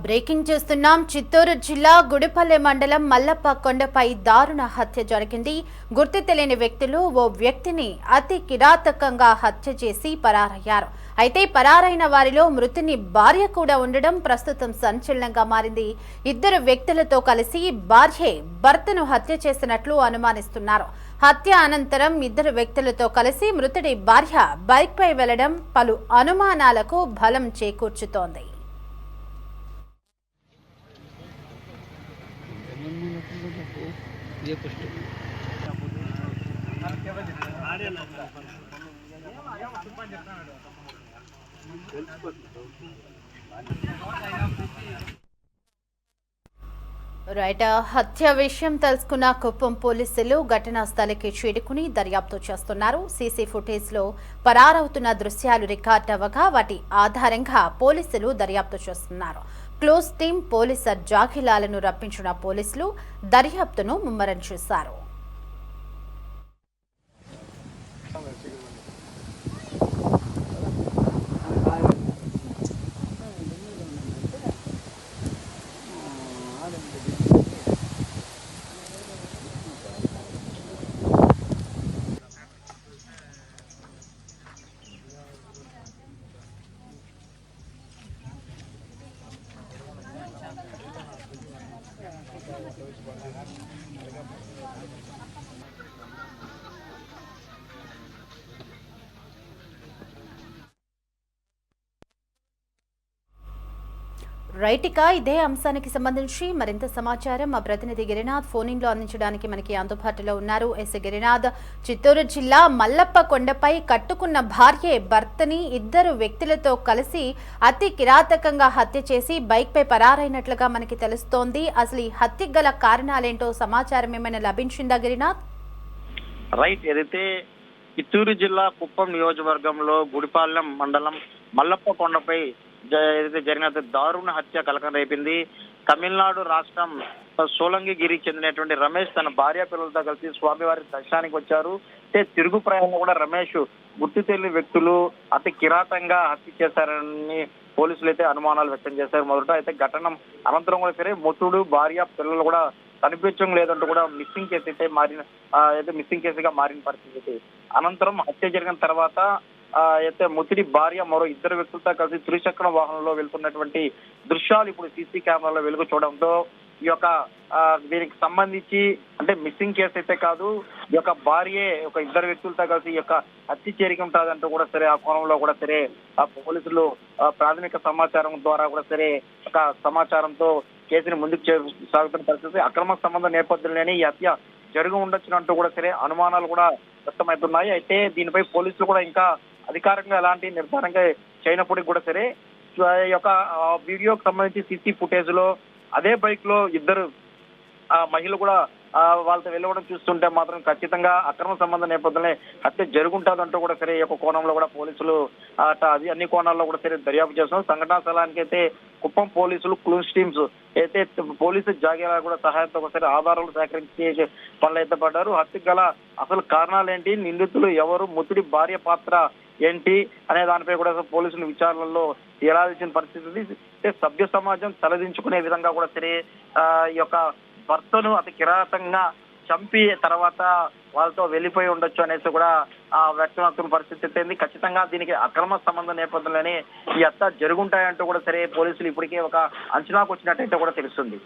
Breaking చేస్తున్నాం. చిత్తూరు జిల్లా గుడిపల్లె మండలం మల్లప్ప కొండపై దారుణ హత్య జరిగింది. గుర్తు తెలియని వ్యక్తులు ఓ వ్యక్తిని అతి కిరాతకంగా హత్య చేసి పరారయ్యారు. అయితే పరారైన వారిలో మృతుని భార్య కూడా ఉండడం ప్రస్తుతం సంచలనంగా మారింది. ఇద్దరు వ్యక్తులతో కలిసి భార్యే భర్తను హత్య చేసినట్లు అనుమానిస్తున్నారు. హత్య అనంతరం ఇద్దరు వ్యక్తులతో కలిసి మృతుడి భార్య బైక్పై వెళ్లడం పలు అనుమానాలకు బలం చేకూర్చుతోంది. రైట్, హత్య విషయం తెలుసుకున్న కుప్పం పోలీసులు ఘటనా స్థలికి చేరుకుని దర్యాప్తు చేస్తున్నారు. సీసీ ఫుటేజ్ లో పరారవుతున్న దృశ్యాలు రికార్డ్ అవ్వగా వాటి ఆధారంగా పోలీసులు దర్యాప్తు చేస్తున్నారు. క్లోజ్ టీం పోలీసర్ జాఖిలాలను రప్పించిన పోలీసులు దర్యాప్తును ముమ్మరం చేశారు. రైటిక ఇదే అంశానికి సంబంధించి మరింత సమాచారం మా ప్రతినిధి గిరినాథ్ ఫోన్ లో అందించడానికి మనకి అందుబాటులో ఉన్నారు. గిరినాథ్, చిత్తూరు జిల్లా మల్లప్ప కొండపై కట్టుకున్న భార్యే భర్తని ఇద్దరు వ్యక్తులతో కలిసి అతి కిరాతకంగా హత్య చేసి బైక్ పై పరారైనట్లుగా మనకి తెలుస్తోంది. అసలు ఈ హత్యకు గల కారణాలేంటో సమాచారం ఏమైనా లభించిందా గిరినాథ్? రైట్, ఏదైతే చిత్తూరు జిల్లా కుప్పం నియోజకవర్గంలో గుడిపాలెం మండలం మల్లప్ప కొండపై ఏదైతే జరిగిన దారుణ హత్య కలకం రేపింది. తమిళనాడు రాష్ట్రం సోలంగిగిరికి చెందినటువంటి రమేష్ తన భార్య పిల్లలతో కలిసి స్వామివారి దర్శనానికి వచ్చారు. తిరుగు ప్రయాణంలో కూడా రమేష్ గుర్తు తెలియని వ్యక్తులు అతి కిరాతంగా హత్య చేశారని పోలీసులు అయితే అనుమానాలు వ్యక్తం చేశారు. మొదట అయితే ఘటన అనంతరం కూడా సరే మృతుడు భార్య పిల్లలు కూడా కనిపించడం లేదంటూ కూడా మిస్సింగ్ కేసు అయితే మిస్సింగ్ కేసుగా మారిన పరిస్థితి. అనంతరం హత్య జరిగిన తర్వాత అయితే మృతుడి భార్య మరో ఇద్దరు వ్యక్తులతో కలిసి త్రిచక్ర వాహనంలో వెళ్తున్నటువంటి దృశ్యాలు ఇప్పుడు సీసీ కెమెరాలో వెలుగు చూడడంతో ఈ యొక్క దీనికి సంబంధించి అంటే మిస్సింగ్ కేసు అయితే కాదు, ఈ యొక్క భార్యే ఒక ఇద్దరు వ్యక్తులతో కలిసి ఈ యొక్క హత్య చేరిక ఉంటుందంటూ కూడా సరే ఆ కోణంలో కూడా సరే ఆ పోలీసులు ప్రాథమిక సమాచారం ద్వారా కూడా సరే ఒక సమాచారంతో కేసుని ముందుకు సాగుతున్న పరిస్థితి. అక్రమ సంబంధ నేపథ్యంలోనే ఈ హత్య జరిగి ఉండొచ్చునంటూ కూడా సరే అనుమానాలు కూడా వ్యక్తమవుతున్నాయి. అయితే దీనిపై పోలీసులు కూడా ఇంకా అధికారంగా ఎలాంటి నిర్ధారంగా చేయనప్పటికీ కూడా సరే ఈ యొక్క వీడియోకి సంబంధించి సీసీ ఫుటేజ్ లో అదే బైక్ లో ఇద్దరు మహిళలు కూడా వాళ్ళతో వెళ్ళవడం చూస్తుంటే మాత్రం ఖచ్చితంగా అక్రమ సంబంధ నేపథ్యంలో హత్య జరుగుంటుందంటూ కూడా సరే ఈ యొక్క కోణంలో కూడా పోలీసులు అది అన్ని కోణాల్లో కూడా సరే దర్యాప్తు చేస్తున్నారు. సంఘటనా స్థలానికి అయితే కుప్పం పోలీసులు క్లూస్ టీమ్స్ అయితే పోలీసు జాగ్రత్తగా కూడా సహాయంతో ఒకసారి ఆధారాలు సేకరించే పనులు అయితే పడ్డారు. హత్యకు గల అసలు కారణాలు ఏంటి, నిందితులు ఎవరు, మృతుడి భార్య పాత్ర ఏంటి అనే దానిపై కూడా పోలీసులు విచారణలో తేలాల్సిన పరిస్థితి. సభ్య సమాజం తలదించుకునే విధంగా కూడా సరే ఈ యొక్క భర్తను అతి కిరాతంగా చంపి తర్వాత వాళ్ళతో వెళ్ళిపోయి ఉండొచ్చు అనేసి కూడా వ్యక్తమవుతున్న పరిస్థితి ఏంది. ఖచ్చితంగా దీనికి అక్రమ సంబంధ నేపథ్యంలోనే ఈ హత్య జరుగుంటాయంటూ కూడా సరే పోలీసులు ఇప్పటికే ఒక అంచనాకు వచ్చినట్టయితే కూడా తెలుస్తుంది.